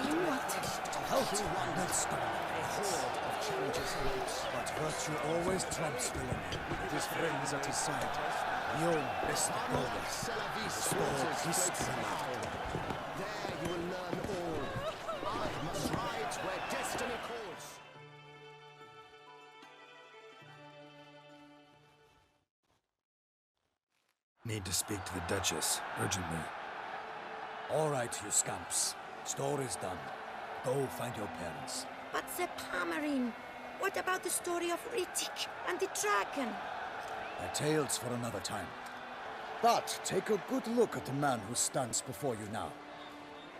Then what? Cult wandered stone. A horde of challengers awaits. But virtue always trumps villainy. With his friends at his side. Guillaume best of Golders. Restored history now. There you will learn all. I must ride where destiny calls. Need to speak to the Duchess, urgently. All right, you scamps. Story's done. Go find your parents. But the Palmerine. What about the story of Rittik and the dragon? They're tales for another time. But take a good look at the man who stands before you now.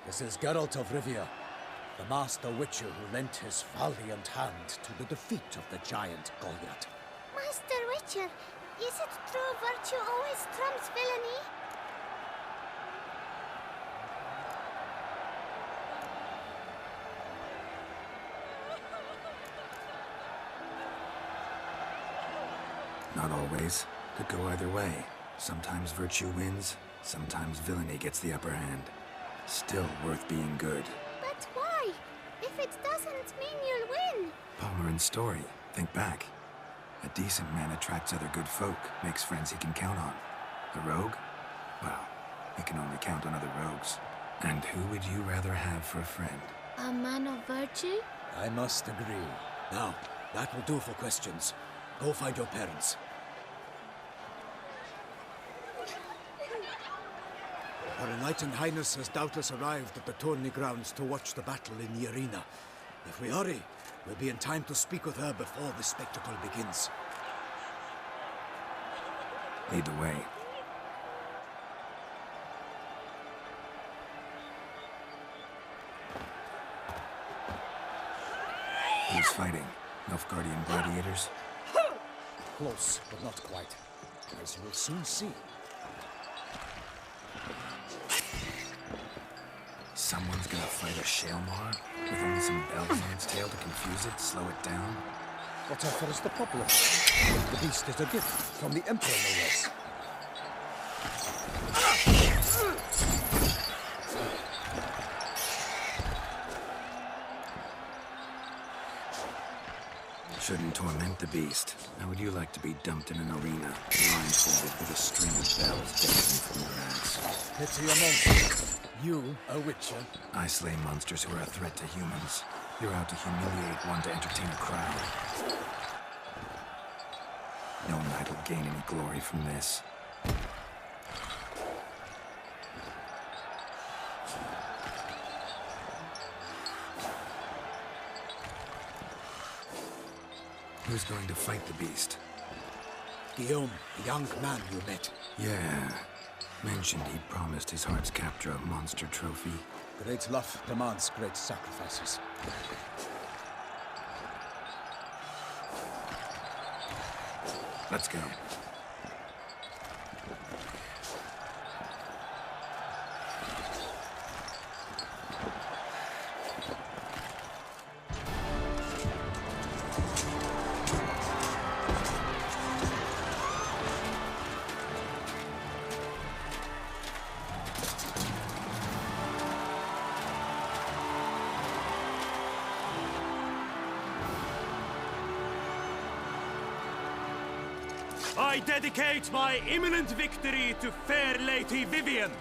This is Geralt of Rivia, the master witcher who lent his valiant hand to the defeat of the giant Goliath. Master Witcher, is it true virtue always trumps villainy? Not always. Could go either way. Sometimes virtue wins, sometimes villainy gets the upper hand. Still worth being good. But why? If it doesn't mean you'll win. Palmerin's story. Think back. A decent man attracts other good folk, makes friends he can count on. A rogue? Well, he can only count on other rogues. And who would you rather have for a friend? A man of virtue? I must agree. Now, that will do for questions. Go find your parents. Her Enlightened Highness has doubtless arrived at the tourney grounds to watch the battle in the arena. If we hurry, we'll be in time to speak with her before the spectacle begins. Lead the way. Who's fighting? Nilfgaardian gladiators? Close, but not quite. As you will soon see. Someone's gonna fight a Shaelmaar? With only some bells on its tail to confuse it, slow it down? Whatever is the problem? The beast is a gift from the Emperor, no less. Shouldn't torment the beast. How would you like to be dumped in an arena, blindfolded with a string of bells dangling from your ass? Pity a monster. You, a witcher. I slay monsters who are a threat to humans. You're out to humiliate one to entertain a crowd. No knight will gain any glory from this. Who's going to fight the beast? Guillaume, the young man you met. Yeah. Mentioned he'd promised his heart's captor a monster trophy. Great love demands great sacrifices. Let's go. I dedicate my imminent victory to fair Lady Vivienne.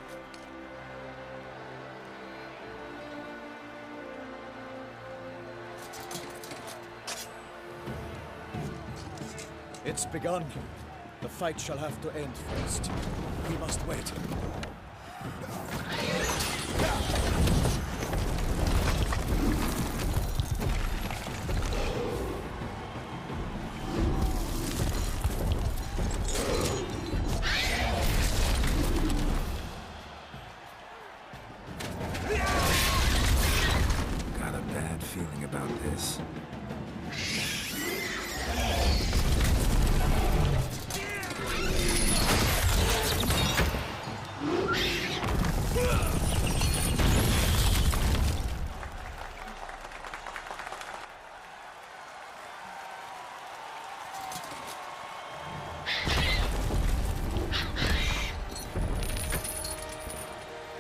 It's begun. The fight shall have to end first. We must wait. Got a bad feeling about this.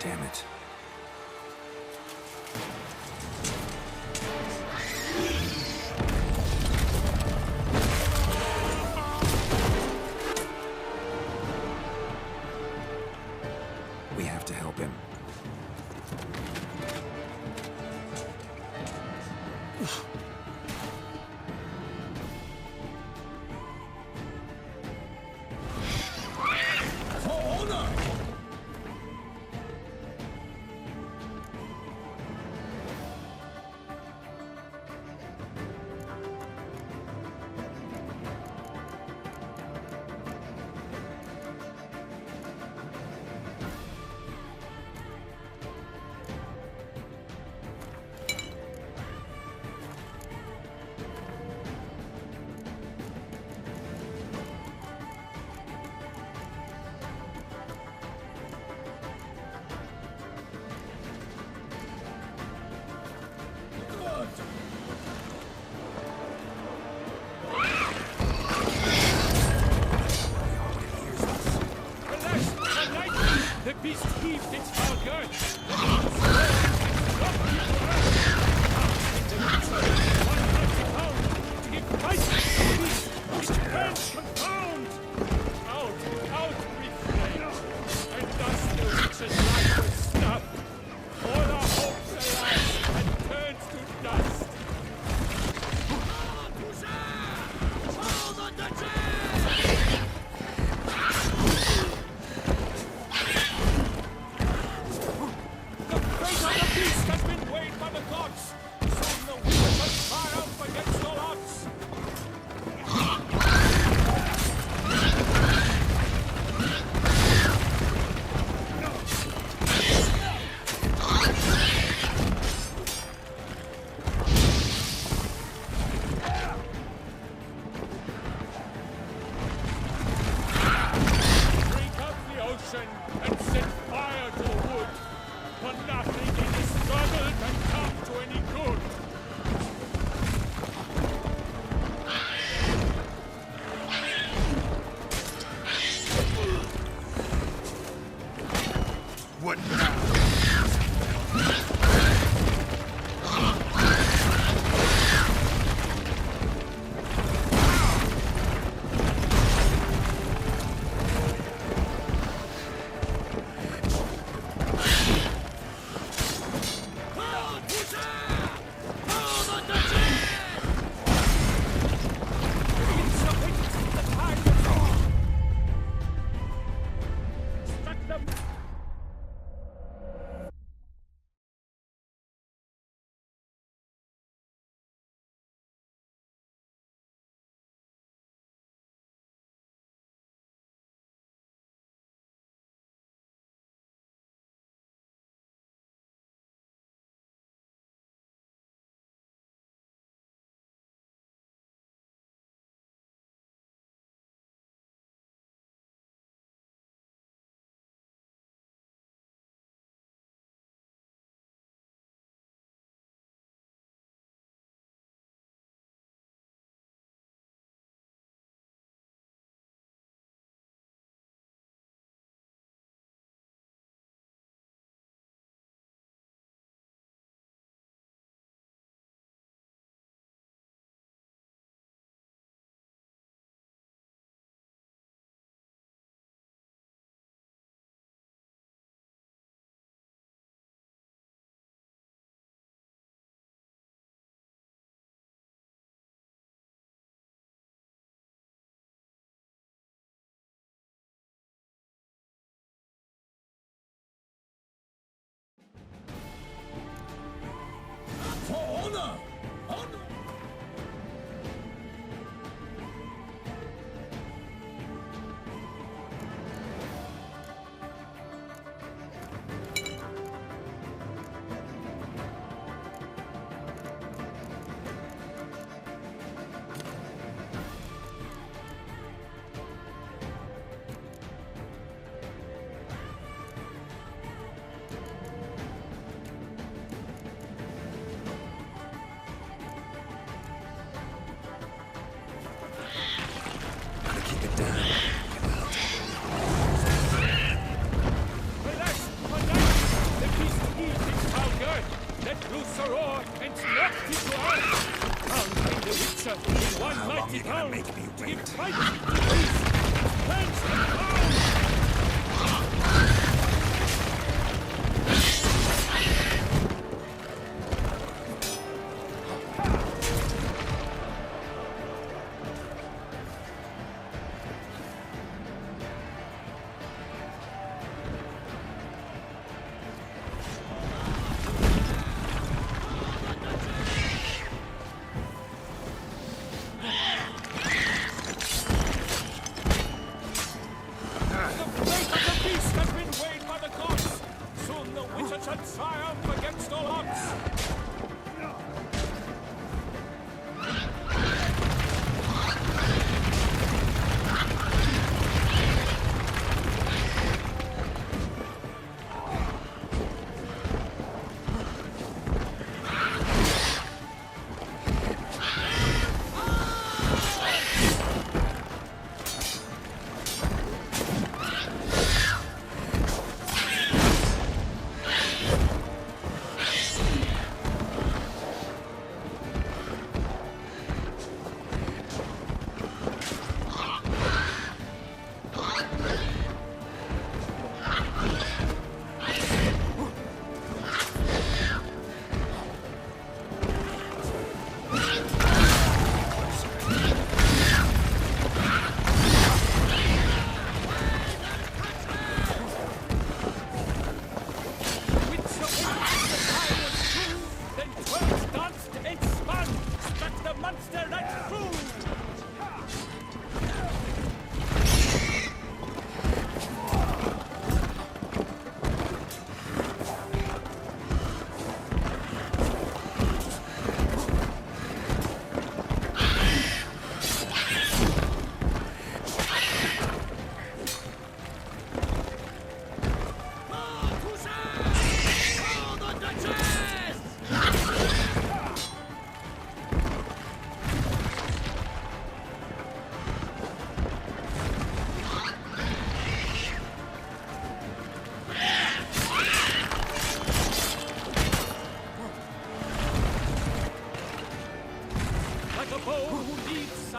Damn it. beast heaved its foul girth. The beast roared and dropped to earth. Out in the Witcher, 190 pounds, to give fight to the beast, which hands confound. Out we flame, and thus the Witcher's life was snuffed. All our hopes, alas, had turned to dust. The fate of the beast has been weighed by the gods. Soon the Witcher shall triumph against all odds. Break up the ocean and set fire to the wood. For nothing in this struggle can come to any good. What now? For honor! Honor! Gotta keep it down. Alas, alas, the beast heaved its foul girth, let loose a roar, and knocked it to earth. Down came the Witcher in one How long mighty you gonna bound, make me to wait? give fight to the beast, hands confound.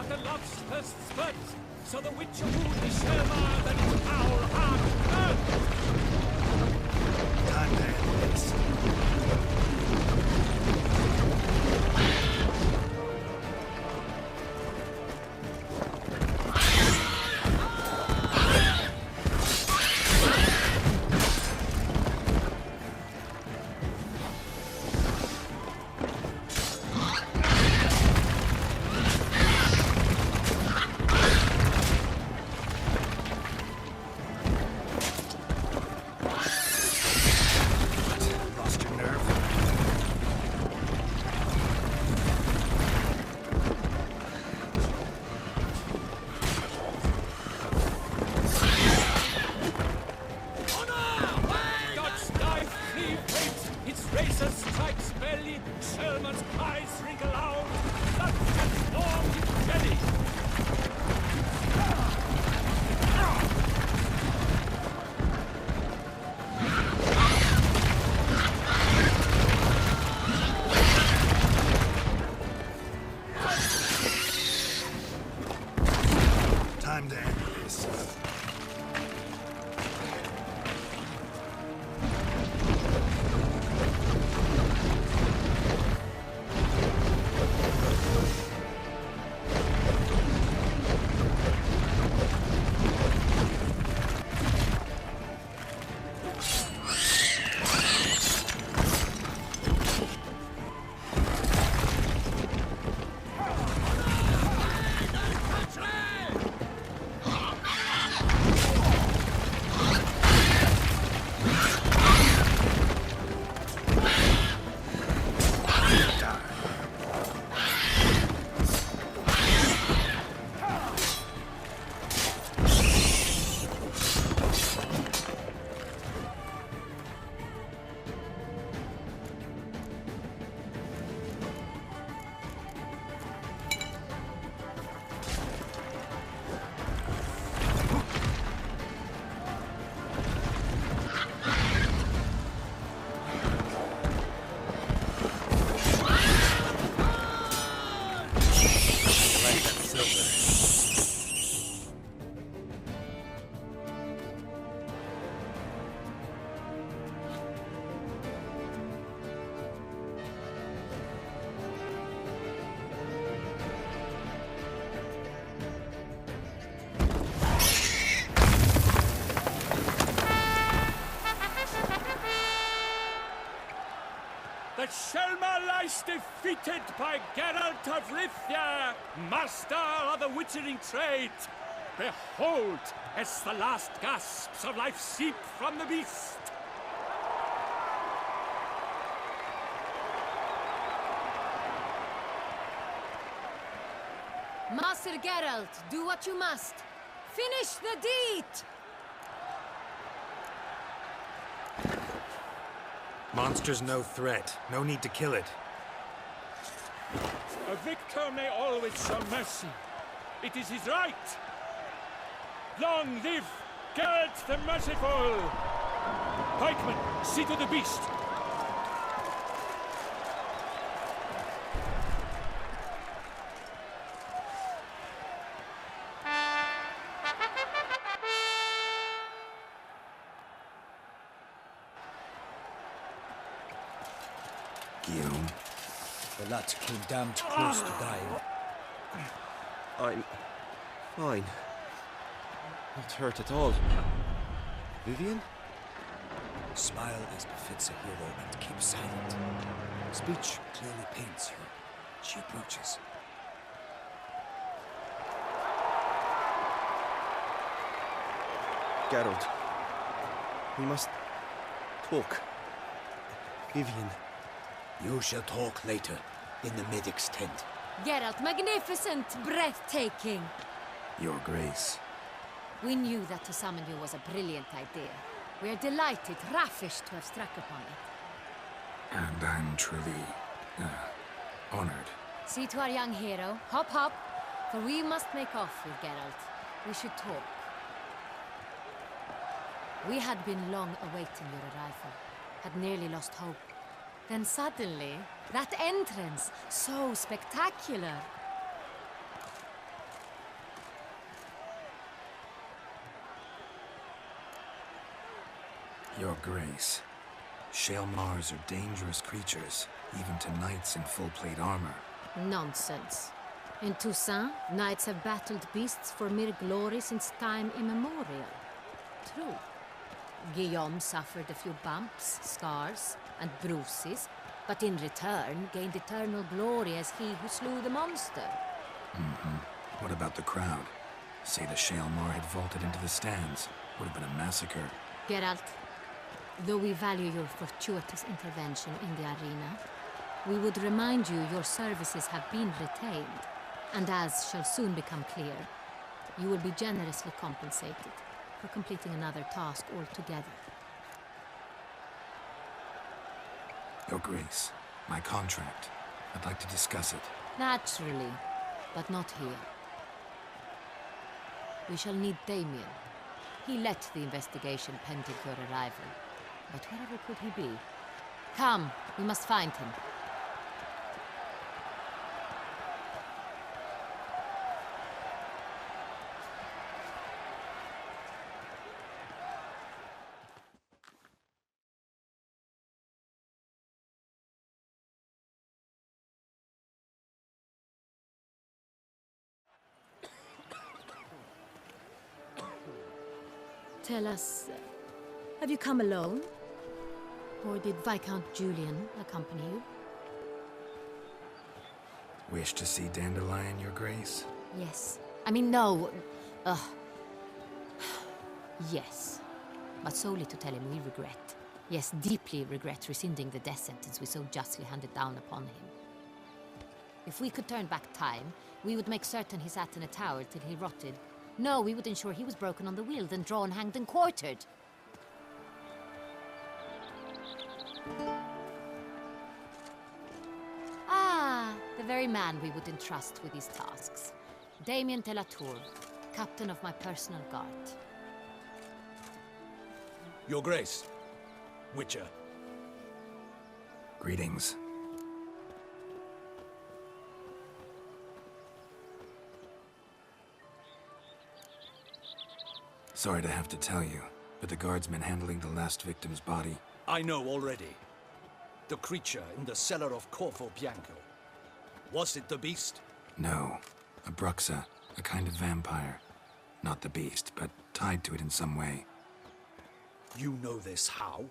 that the love's first spurt, so the Witcher wooed the Sherma that its foul heart burnt. Time to end this. Lost your nerve? Dodge, dive, flee, wait, its razor strikes belly, Sherman's cries ring aloud, blood transformed in jelly. Time to end this. Like that silver. The Shelma lies defeated by Geralt of Rivia, master of the witchering trade. Behold, as the last gasps of life seep from the beast. Master Geralt, do what you must. Finish the deed! Monster's no threat. No need to kill it. A victor may always show mercy. It is his right. Long live Geralt the Merciful! Pikeman, see to the beast. Guillaume. The lad came damned close to dying. I'm fine. Not hurt at all. Vivian? Smile as befits a hero and keep silent. Speech clearly paints her. She approaches. Geralt. We must talk. Vivian. You shall talk later, in the medic's tent. Geralt, magnificent, breathtaking. Your Grace. We knew that to summon you was a brilliant idea. We are delighted, ravished to have struck upon it. And I'm truly, honored. See to our young hero. Hop, hop. For we must make off with Geralt. We should talk. We had been long awaiting your arrival. Had nearly lost hope. Then suddenly, that entrance, so spectacular. Your Grace, Shale Mars are dangerous creatures, even to knights in full plate armor. Nonsense. In Toussaint, knights have battled beasts for mere glory since time immemorial. True. Guillaume suffered a few bumps, scars, and bruises, but in return gained eternal glory as he who slew the monster. What about the crowd? Say the Shale Mar had vaulted into the stands. Would have been a massacre. Geralt, though we value your fortuitous intervention in the arena, we would remind you your services have been retained, and as shall soon become clear, you will be generously compensated for completing another task altogether. Your Grace, my contract. I'd like to discuss it. Naturally, but not here. We shall need Damien. He led the investigation pending your arrival. But wherever could he be? Come, we must find him. Tell us, have you come alone? Or did Viscount Julian accompany you? Wish to see Dandelion, Your Grace? Yes. I mean, no. Yes. But solely to tell him we regret. Yes, deeply regret rescinding the death sentence we so justly handed down upon him. If we could turn back time, we would make certain he sat in a tower till he rotted. No, we would ensure he was broken on the wheel, then drawn, hanged, and quartered. Ah, the very man we would entrust with these tasks. Damien de la Tour, captain of my personal guard. Your Grace, Witcher. Greetings. Sorry to have to tell you, but the guardsman handling the last victim's body... I know already. The creature in the cellar of Corvo Bianco. Was it the beast? No. A Bruxa, a kind of vampire. Not the beast, but tied to it in some way. You know this how?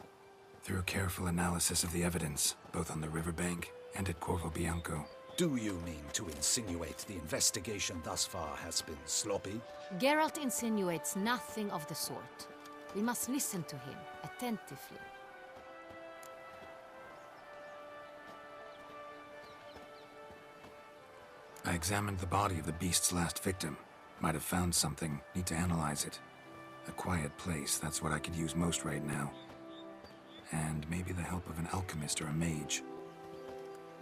Through careful analysis of the evidence, both on the riverbank and at Corvo Bianco. Do you mean to insinuate the investigation thus far has been sloppy? Geralt insinuates nothing of the sort. We must listen to him attentively. I examined the body of the beast's last victim. Might have found something. Need to analyze it. A quiet place, that's what I could use most right now. And maybe the help of an alchemist or a mage.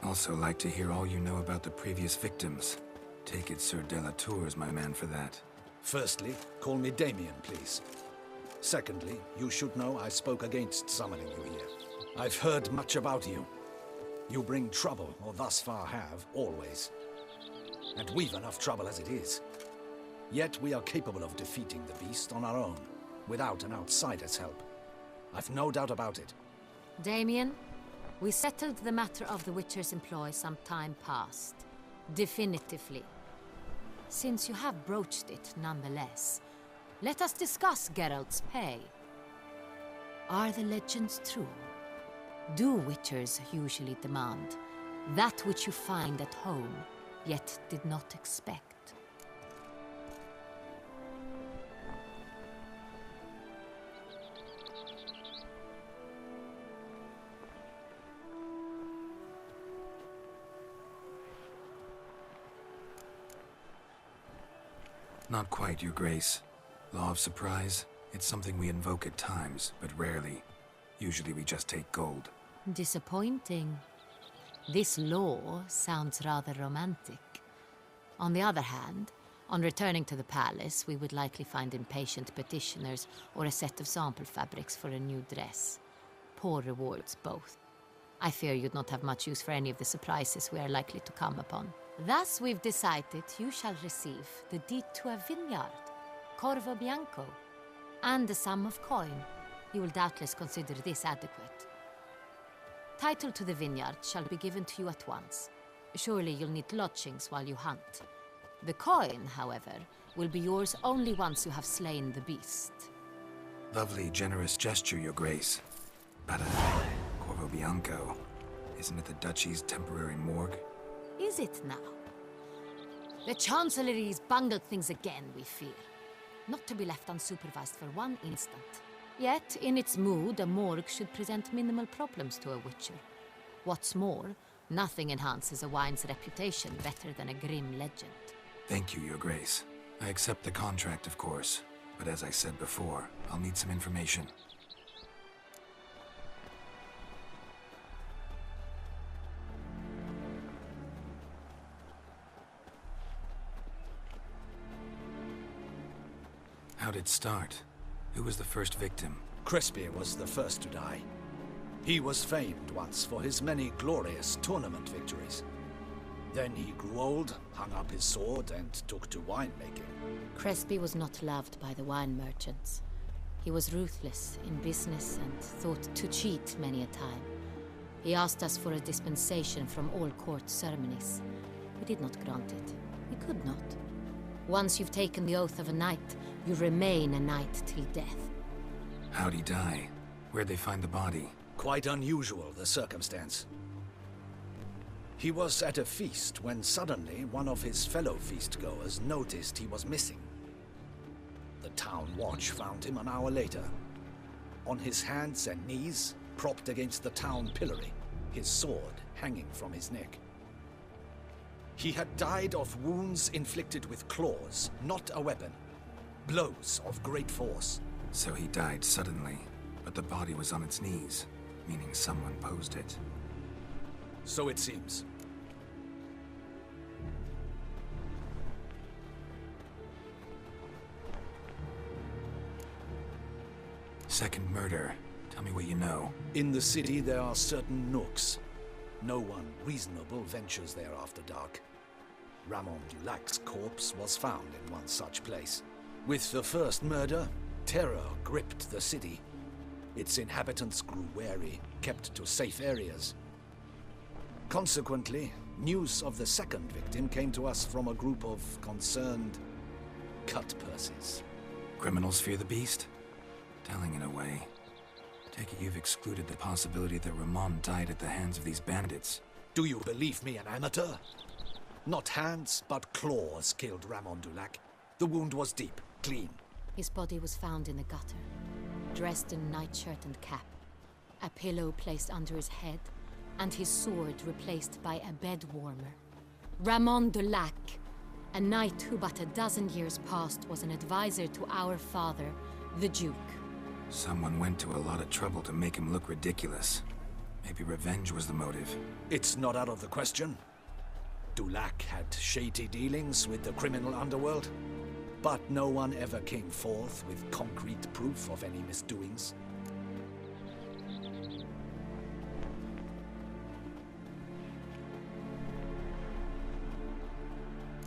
Also like to hear all you know about the previous victims. Take it Sir de la Tour is my man for that. Firstly, call me Damien, please. Secondly, you should know I spoke against summoning you here. I've heard much about you. You bring trouble, or thus far have, always. And we've enough trouble as it is. Yet we are capable of defeating the beast on our own, without an outsider's help. I've no doubt about it. Damien, we settled the matter of the Witcher's employ some time past. Definitively. Since you have broached it nonetheless, let us discuss Geralt's pay. Are the legends true? Do Witchers usually demand that which you find at home, yet did not expect? Not quite, Your Grace. Law of surprise, it's something we invoke at times, but rarely. Usually we just take gold. Disappointing. This law sounds rather romantic. On the other hand, on returning to the palace, we would likely find impatient petitioners or a set of sample fabrics for a new dress. Poor rewards, both. I fear you'd not have much use for any of the surprises we are likely to come upon. Thus, we've decided you shall receive the deed to a vineyard, Corvo Bianco, and a sum of coin. You will doubtless consider this adequate. Title to the vineyard shall be given to you at once. Surely you'll need lodgings while you hunt. The coin, however, will be yours only once you have slain the beast. Lovely, generous gesture, Your Grace. But, Corvo Bianco, isn't it the Duchy's temporary morgue? Is it now? The Chancellery's bungled things again, we fear. Not to be left unsupervised for one instant. Yet, in its mood, a morgue should present minimal problems to a witcher. What's more, nothing enhances a wine's reputation better than a grim legend. Thank you, Your Grace. I accept the contract, of course. But as I said before, I'll need some information. How'd it start? Who was the first victim? Crespi was the first to die. He was famed once for his many glorious tournament victories. Then he grew old, hung up his sword, and took to winemaking. Crespi was not loved by the wine merchants. He was ruthless in business and thought to cheat many a time. He asked us for a dispensation from all court ceremonies. We did not grant it. We could not. Once you've taken the oath of a knight, you remain a knight till death. How'd he die? Where'd they find the body? Quite unusual, the circumstance. He was at a feast when suddenly one of his fellow feastgoers noticed he was missing. The town watch found him an hour later, on his hands and knees, propped against the town pillory, his sword hanging from his neck. He had died of wounds inflicted with claws, not a weapon. Blows of great force. So he died suddenly, but the body was on its knees, meaning someone posed it. So it seems. Second murder. Tell me what you know. In the city there are certain nooks. No one reasonable ventures there after dark. Ramon Dulac's corpse was found in one such place. With the first murder, terror gripped the city. Its inhabitants grew wary, kept to safe areas. Consequently, news of the second victim came to us from a group of concerned cut-purses. Criminals fear the beast? Telling in a way. Take it you've excluded the possibility that Ramon died at the hands of these bandits. Do you believe me an amateur? Not hands, but claws killed Ramon Dulac. The wound was deep, clean. His body was found in the gutter, dressed in nightshirt and cap, a pillow placed under his head, and his sword replaced by a bed warmer. Ramon Dulac, a knight who but a dozen years past was an advisor to our father, the Duke. Someone went to a lot of trouble to make him look ridiculous. Maybe revenge was the motive. It's not out of the question. Dulac had shady dealings with the criminal underworld, but no one ever came forth with concrete proof of any misdoings.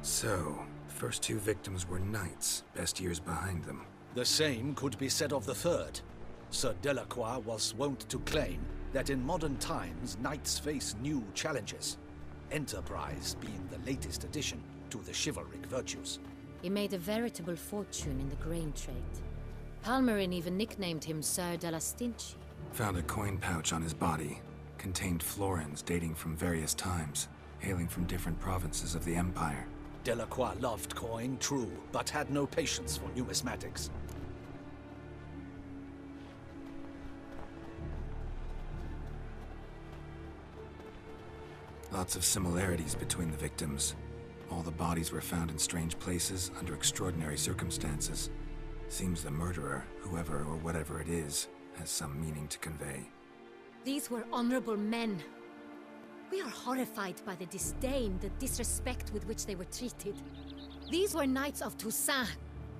So, first two victims were knights, best years behind them. The same could be said of the third. Sir Delacroix was wont to claim that in modern times knights face new challenges, enterprise being the latest addition to the chivalric virtues. He made a veritable fortune in the grain trade. Palmerin even nicknamed him Sir de la Stinchi. Found a coin pouch on his body. Contained florins dating from various times, hailing from different provinces of the Empire. Delacroix loved coin, true, but had no patience for numismatics. Lots of similarities between the victims. All the bodies were found in strange places under extraordinary circumstances. Seems the murderer, whoever or whatever it is, has some meaning to convey. These were honorable men. We are horrified by the disdain, the disrespect with which they were treated. These were knights of Toussaint.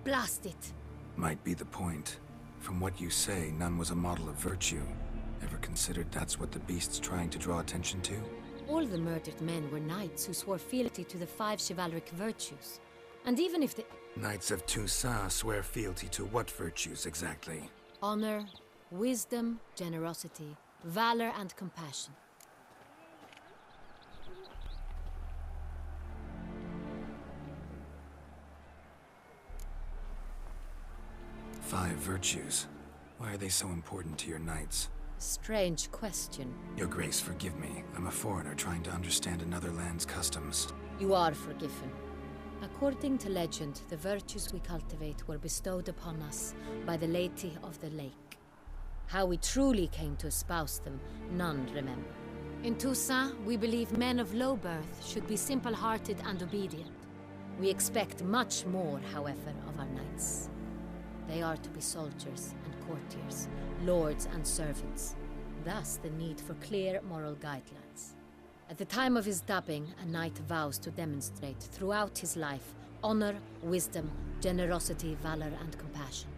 Blast it. Might be the point. From what you say, none was a model of virtue. Ever considered that's what the beast's trying to draw attention to? All the murdered men were knights who swore fealty to the 5 chivalric virtues. And even if the... Knights of Toussaint swear fealty to what virtues exactly? honor, Wisdom, generosity, valor, and compassion. Five virtues. Why are they so important to your knights? Strange question. Your Grace, forgive me. I'm a foreigner trying to understand another land's customs. You are forgiven. According to legend, the virtues we cultivate were bestowed upon us by the Lady of the Lake. How we truly came to espouse them, none remember. In Toussaint, we believe men of low birth should be simple-hearted and obedient. We expect much more, however, of our knights. They are to be soldiers and courtiers, lords and servants. Thus, the need for clear moral guidelines. At the time of his dubbing, a knight vows to demonstrate throughout his life honor, wisdom, generosity, valor, and compassion.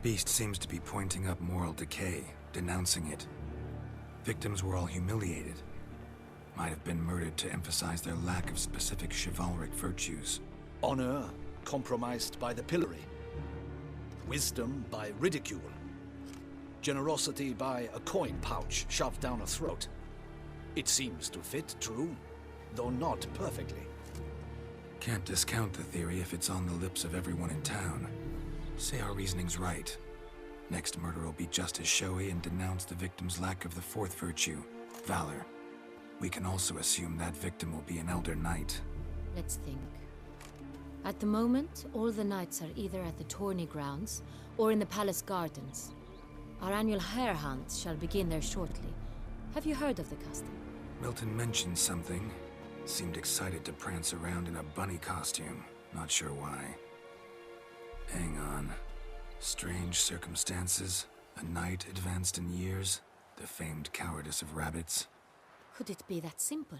Beast seems to be pointing up moral decay, denouncing it. Victims were all humiliated. Might have been murdered to emphasize their lack of specific chivalric virtues. Honor compromised by the pillory. Wisdom by ridicule. Generosity by a coin pouch shoved down a throat. It seems to fit, true, though not perfectly. Can't discount the theory if it's on the lips of everyone in town. Say our reasoning's right. Next murder will be just as showy and denounce the victim's lack of the fourth virtue, valor. We can also assume that victim will be an elder knight. Let's think. At the moment, all the knights are either at the tourney grounds or in the palace gardens. Our annual hare hunt shall begin there shortly. Have you heard of the custom? Milton mentioned something. Seemed excited to prance around in a bunny costume. Not sure why. Hang on. Strange circumstances. A knight advanced in years. The famed cowardice of rabbits. Could it be that simple?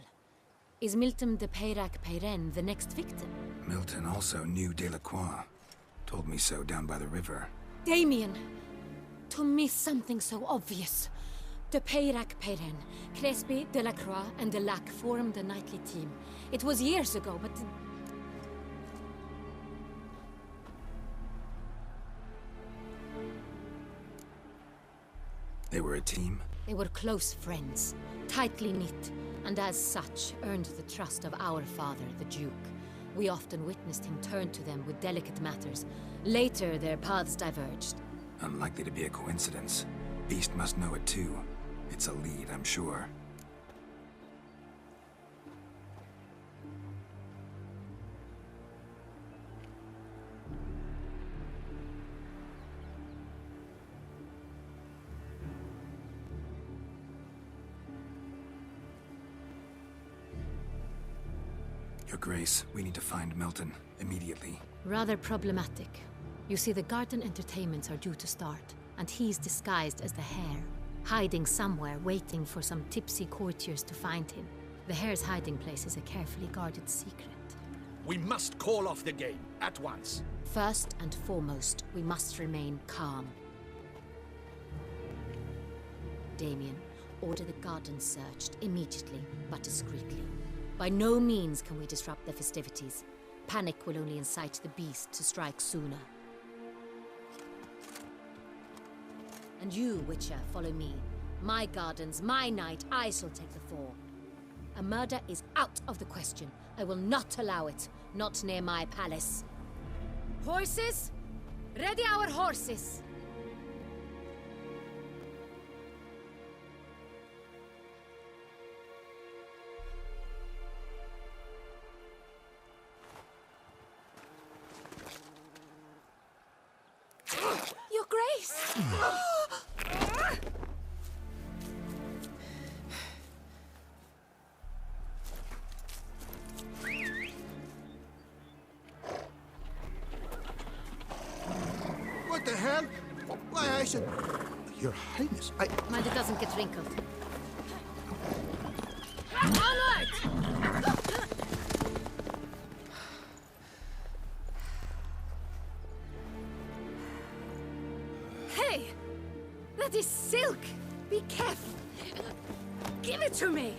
Is Milton de Peyrac-Peyren the next victim? Milton also knew Delacroix. Told me so down by the river. Damien! To miss something so obvious. De Peyrac-Peyren, Crespi, Delacroix, and Delac formed a knightly team. It was years ago, but... They were a team? They were close friends, tightly knit, and as such earned the trust of our father, the Duke. We often witnessed him turn to them with delicate matters. Later, their paths diverged. Unlikely to be a coincidence. Beast must know it too. It's a lead, I'm sure. Your Grace, we need to find Milton, immediately. Rather problematic. You see, the garden entertainments are due to start, and he's disguised as the hare, hiding somewhere, waiting for some tipsy courtiers to find him. The hare's hiding place is a carefully guarded secret. We must call off the game, at once. First and foremost, we must remain calm. Damien, order the garden searched immediately, but discreetly. By no means can we disrupt the festivities. Panic will only incite the beast to strike sooner. And you, Witcher, follow me. My gardens, my night, I shall take the fall. A murder is out of the question. I will not allow it. Not near my palace. Horses? Ready our horses! Your Grace! What the hell? Why, I should... Your Highness, Mind it doesn't get wrinkled. Onward! Hey! That is silk! Be careful! Give it to me!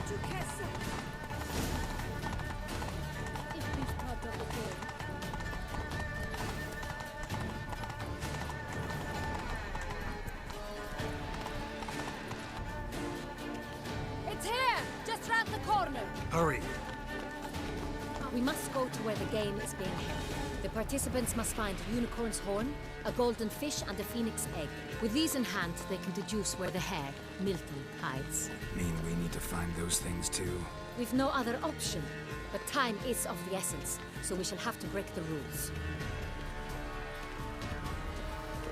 to Castle. If this part of the game. It's here! Just round the corner! Hurry! We must go to where the game is being held. The participants must find a unicorn's horn, a golden fish, and a phoenix egg. With these in hand, they can deduce where the hare, Milton, hides. Mean we need to find those things too? We've no other option. But time is of the essence, so we shall have to break the rules.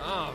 Ah,